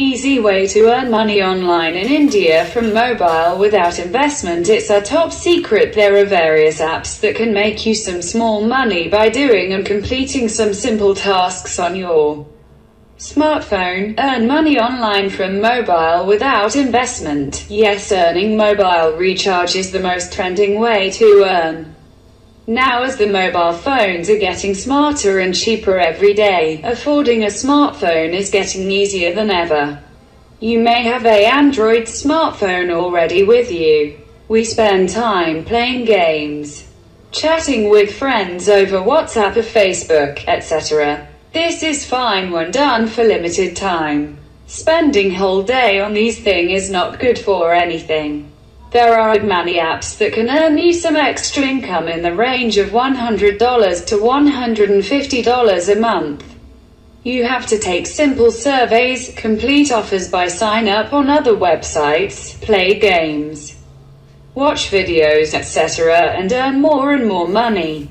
Easy way to earn money online in India from mobile without investment. It's a top secret. There are various apps that can make you some small money by doing and completing some simple tasks on your smartphone. Earn money online from mobile without investment. Yes, earning mobile recharge is the most trending way to earn now, as the mobile phones are getting smarter and cheaper every day. Affording a smartphone is getting easier than ever. You may have an Android smartphone already with you. We spend time playing games, chatting with friends over WhatsApp or Facebook, etc. This is fine when done for limited time. Spending whole day on these things is not good for anything. There are many apps that can earn you some extra income in the range of $100 to $150 a month. You have to take simple surveys, complete offers by sign up on other websites, play games, watch videos, etc., and earn more and more money.